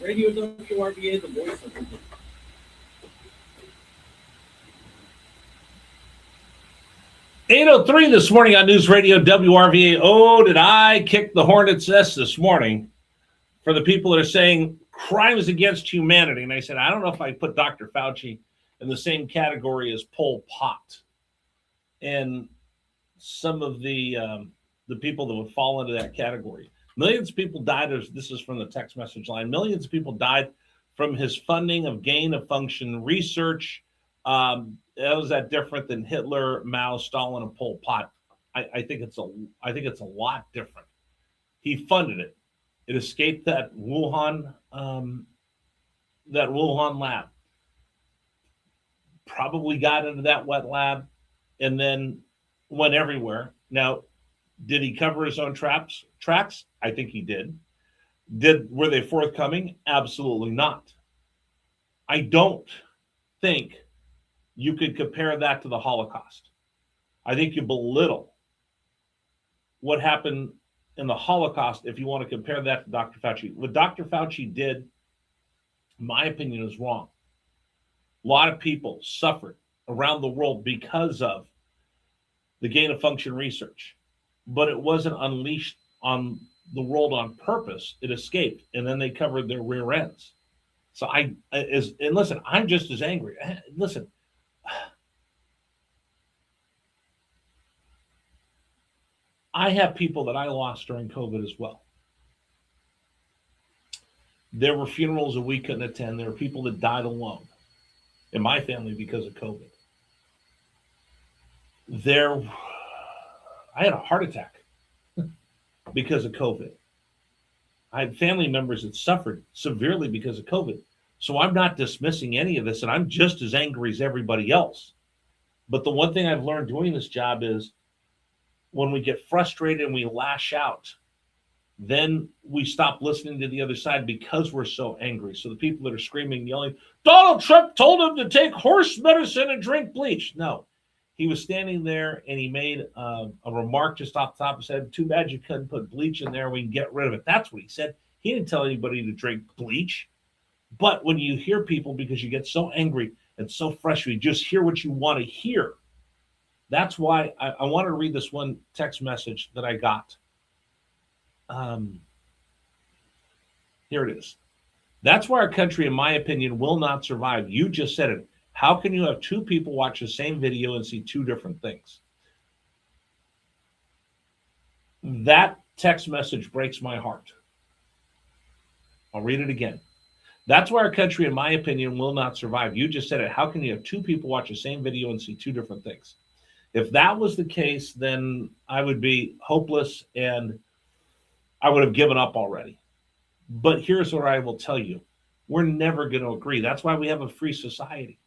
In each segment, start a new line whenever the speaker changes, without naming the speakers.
Radio WRVA, the voice of the
8:03 this morning on News Radio WRVA. Oh, did I kick the hornet's nest this morning for the people that are saying crimes against humanity. And I said, I don't know if I put Dr. Fauci in the same category as Pol Pot. And some of the people that would fall into that category. Millions of people died. This is from the text message line. Millions of people died from his funding of gain-of-function research. How is that different than Hitler, Mao, Stalin, and Pol Pot? I think it's a lot different. He funded it. It escaped that Wuhan lab. Probably got into that wet lab, and then went everywhere. Now, did he cover his own tracks? I think he did. Were they forthcoming? Absolutely not. I don't think you could compare that to the Holocaust. I think you belittle what happened in the Holocaust if you want to compare that to Dr. Fauci. What Dr. Fauci did, in my opinion, is wrong. A lot of people suffered around the world because of the gain-of-function research, but it wasn't unleashed on the world on purpose. It escaped, and then they covered their rear ends. So listen, I'm just as angry. Listen, I have people that I lost during COVID as well. There were funerals that we couldn't attend. There were people that died alone in my family because of COVID. I had a heart attack because of COVID. I had family members that suffered severely because of COVID. So I'm not dismissing any of this, and I'm just as angry as everybody else. But the one thing I've learned doing this job is when we get frustrated and we lash out, then we stop listening to the other side because we're so angry. So the people that are screaming and yelling, Donald Trump told him to take horse medicine and drink bleach. No, he was standing there and he made a remark just off the top and said, too bad you couldn't put bleach in there. We can get rid of it. That's what he said. He didn't tell anybody to drink bleach. But when you hear people, because you get so angry and so frustrated, you just hear what you want to hear. That's why I wanted to read this one text message that I got. Here it is. That's why our country, in my opinion, will not survive. You just said it. How can you have two people watch the same video and see two different things? That text message breaks my heart. I'll read it again. That's why our country, in my opinion, will not survive. You just said it. How can you have two people watch the same video and see two different things? If that was the case, then I would be hopeless and I would have given up already. But here's what I will tell you. We're never going to agree. That's why we have a free society.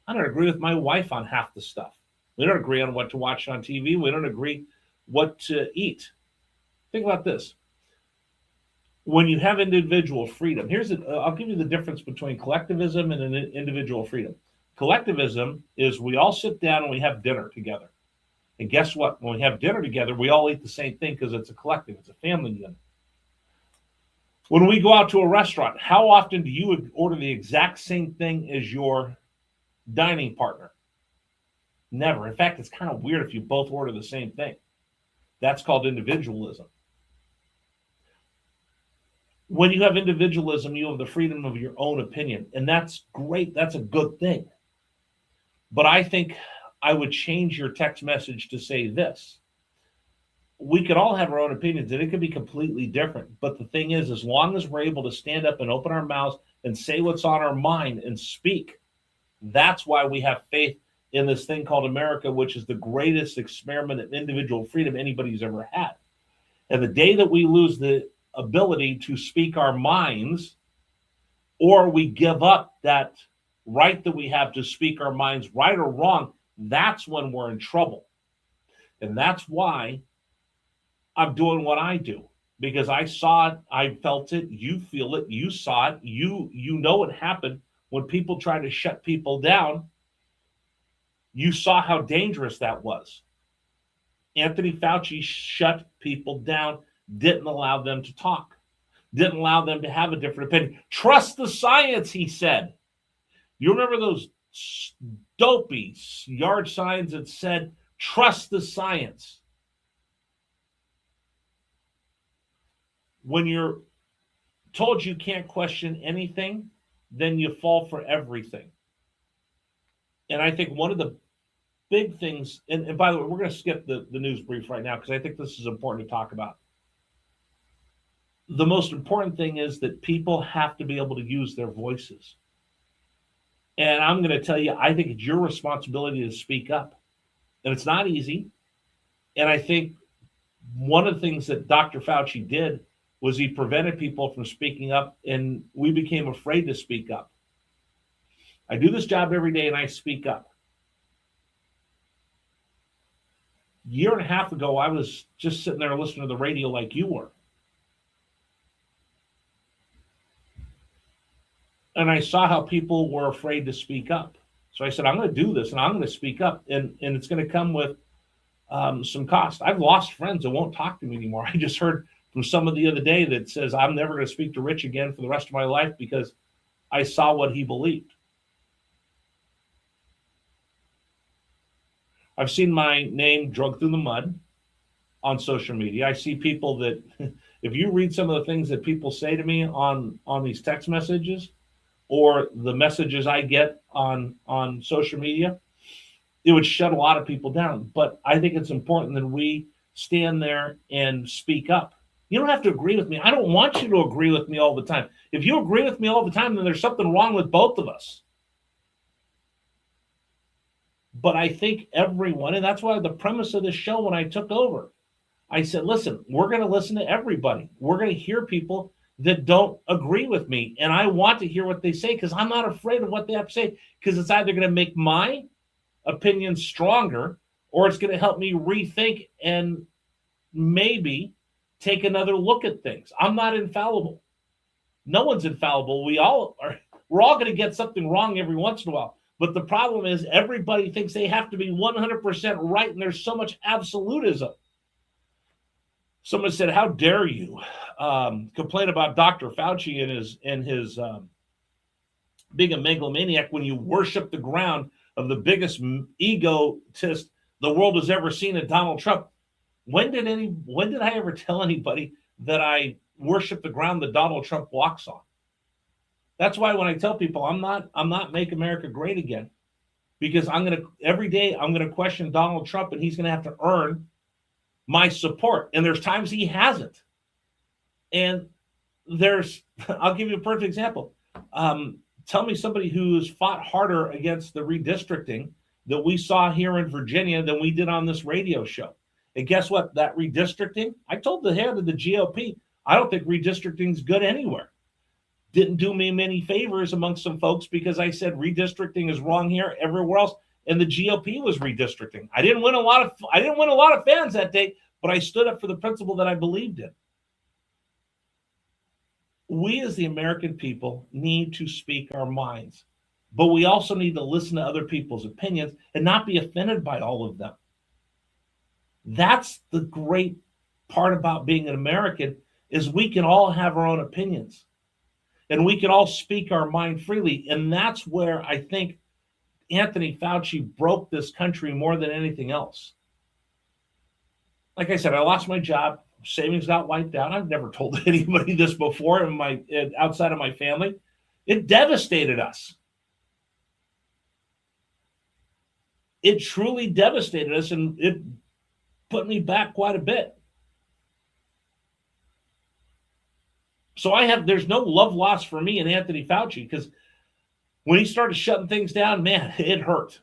I don't agree with my wife on half the stuff. We don't agree on what to watch on TV. We don't agree what to eat. Think about this. When you have individual freedom, I'll give you the difference between collectivism and an individual freedom. Collectivism is we all sit down and we have dinner together. And guess what? When we have dinner together, we all eat the same thing because it's a collective. It's a family unit. When we go out to a restaurant, how often do you order the exact same thing as your dining partner? Never. In fact, it's kind of weird if you both order the same thing. That's called individualism. When you have individualism, you have the freedom of your own opinion, and that's great. That's a good thing. But I think I would change your text message to say this. We could all have our own opinions, and it could be completely different. But the thing is, as long as we're able to stand up and open our mouths and say what's on our mind and speak, that's why we have faith in this thing called America, which is the greatest experiment of individual freedom anybody's ever had. And the day that we lose the ability to speak our minds, or we give up that right that we have to speak our minds, right or wrong, that's when we're in trouble. And that's why I'm doing what I do, because I saw it, I felt it, you feel it, you saw it, you know it happened when people try to shut people down. You saw how dangerous that was. Anthony Fauci shut people down, didn't allow them to talk. didn't allow them to have a different opinion. Trust the science, he said. You remember those dopey yard signs that said, trust the science? When you're told you can't question anything, then you fall for everything. And I think one of the big things, and by the way, we're going to skip the news brief right now because I think this is important to talk about. The most important thing is that people have to be able to use their voices. And I'm going to tell you, I think it's your responsibility to speak up. And it's not easy. And I think one of the things that Dr. Fauci did was he prevented people from speaking up, and we became afraid to speak up. I do this job every day, and I speak up. A year and a half ago, I was just sitting there listening to the radio like you were. And I saw how people were afraid to speak up. So I said, I'm going to do this, and I'm going to speak up, and it's going to come with some cost. I've lost friends that won't talk to me anymore. I just heard from someone the other day that says, I'm never going to speak to Rich again for the rest of my life because I saw what he believed. I've seen my name dragged through the mud on social media. I see people that, if you read some of the things that people say to me on these text messages or the messages I get on social media, it would shut a lot of people down. But I think it's important that we stand there and speak up. You don't have to agree with me. I don't want you to agree with me all the time. If you agree with me all the time, then there's something wrong with both of us. But I think everyone, and that's why the premise of this show when I took over, I said, listen, we're going to listen to everybody. We're going to hear people that don't agree with me. And I want to hear what they say because I'm not afraid of what they have to say, because it's either going to make my opinion stronger or it's going to help me rethink and maybe take another look at things. I'm not infallible. No one's infallible. We're all going to get something wrong every once in a while. But the problem is everybody thinks they have to be 100% right, and there's so much absolutism. Someone said, how dare you complain about Dr. Fauci and his being a megalomaniac when you worship the ground of the biggest egotist the world has ever seen in Donald Trump. When did I ever tell anybody that I worship the ground that Donald Trump walks on? That's why when I tell people I'm not Make America Great Again, because every day I'm going to question Donald Trump, and he's going to have to earn my support. And there's times he hasn't. And I'll give you a perfect example. Tell me somebody who's fought harder against the redistricting that we saw here in Virginia than we did on this radio show. And guess what? That redistricting, I told the head of the GOP, I don't think redistricting is good anywhere. Didn't do me many favors amongst some folks because I said redistricting is wrong here, everywhere else, and the GOP was redistricting. I didn't win a lot of fans that day, but I stood up for the principle that I believed in. We as the American people need to speak our minds, but we also need to listen to other people's opinions and not be offended by all of them. That's the great part about being an American, is we can all have our own opinions and we can all speak our mind freely. And that's where I think Anthony Fauci broke this country more than anything else. Like I said, I lost my job. Savings got wiped out. I've never told anybody this before outside of my family. It devastated us. It truly devastated us, and it put me back quite a bit. So there's no love lost for me and Anthony Fauci, because when he started shutting things down, man, it hurt.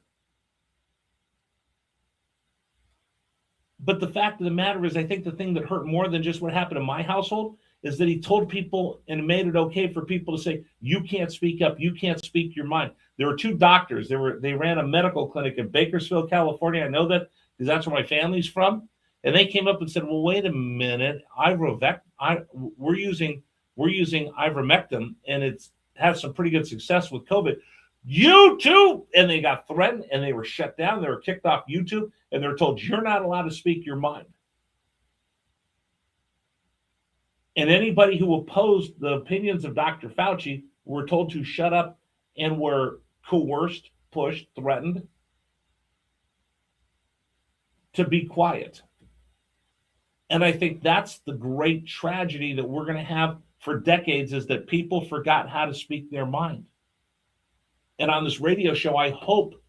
But the fact of the matter is, I think the thing that hurt more than just what happened in my household is that he told people and made it okay for people to say, you can't speak up, you can't speak your mind. There were two doctors. They ran a medical clinic in Bakersfield, California. I know that because that's where my family's from. And they came up and said, well, wait a minute, we're using ivermectin, and it's had some pretty good success with COVID. YouTube, and they got threatened, and they were shut down. They were kicked off YouTube, and they're told you're not allowed to speak your mind. And anybody who opposed the opinions of Dr. Fauci were told to shut up and were coerced, pushed, threatened to be quiet. And I think that's the great tragedy that we're going to have for decades, is that people forgot how to speak their mind. And on this radio show, I hope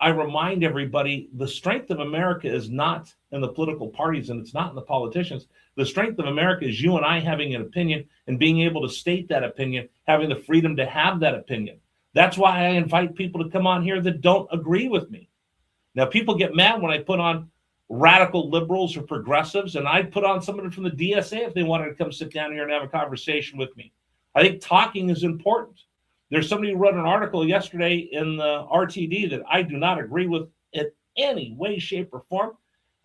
I remind everybody the strength of America is not in the political parties and it's not in the politicians. The strength of America is you and I having an opinion and being able to state that opinion, having the freedom to have that opinion. That's why I invite people to come on here that don't agree with me. Now, people get mad when I put on radical liberals or progressives, and I'd put on somebody from the DSA if they wanted to come sit down here and have a conversation with me. I think talking is important. There's somebody who wrote an article yesterday in the RTD that I do not agree with in any way, shape, or form.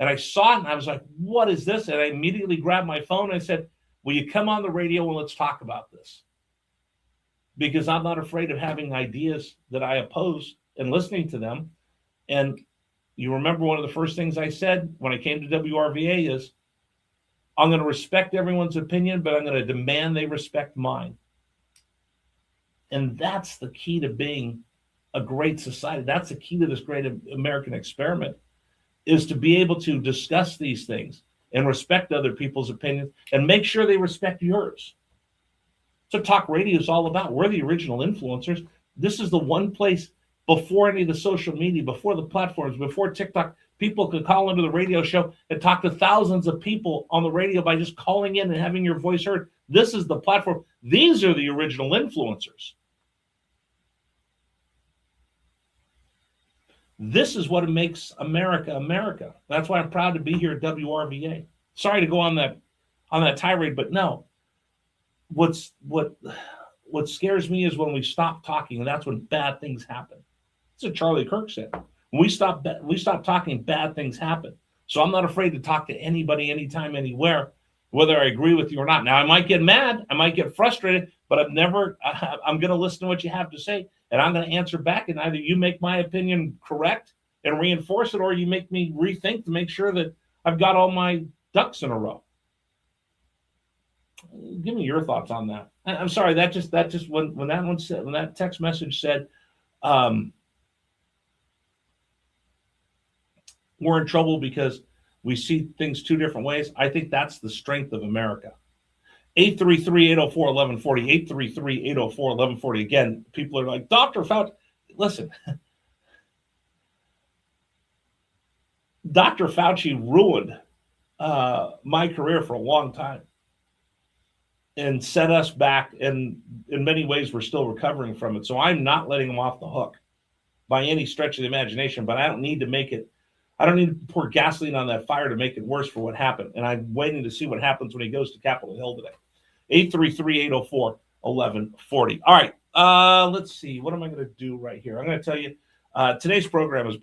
And I saw it and I was like, what is this? And I immediately grabbed my phone and I said, will you come on the radio and let's talk about this? Because I'm not afraid of having ideas that I oppose and listening to them. And you remember one of the first things I said when I came to WRVA is, I'm going to respect everyone's opinion, but I'm going to demand they respect mine. And that's the key to being a great society. That's the key to this great American experiment, is to be able to discuss these things and respect other people's opinions and make sure they respect yours. So talk radio is all about. We're the original influencers. This is the one place before any of the social media, before the platforms, before TikTok, people could call into the radio show and talk to thousands of people on the radio by just calling in and having your voice heard. This is the platform. These are the original influencers. This is what makes America America. That's why I'm proud to be here at WRVA. Sorry to go on that tirade, but no. What scares me is when we stop talking, and that's when bad things happen. That's what Charlie Kirk said. When we stop talking, bad things happen. So I'm not afraid to talk to anybody, anytime, anywhere, whether I agree with you or not. Now, I might get mad, I might get frustrated, but I'm going to listen to what you have to say, and I'm going to answer back, and either you make my opinion correct and reinforce it, or you make me rethink to make sure that I've got all my ducks in a row. Give me your thoughts on that. I'm sorry, that just when that text message said, we're in trouble because we see things two different ways. I think that's the strength of America. 833-804-1140, 833-804-1140. Again, people are like, Dr. Fauci, listen, Dr. Fauci ruined my career for a long time and set us back, and in many ways we're still recovering from it. So I'm not letting him off the hook by any stretch of the imagination, but I don't need to pour gasoline on that fire to make it worse for what happened. And I'm waiting to see what happens when he goes to Capitol Hill today. 833-804-1140. All right, let's see. What am I going to do right here? I'm going to tell you, today's program is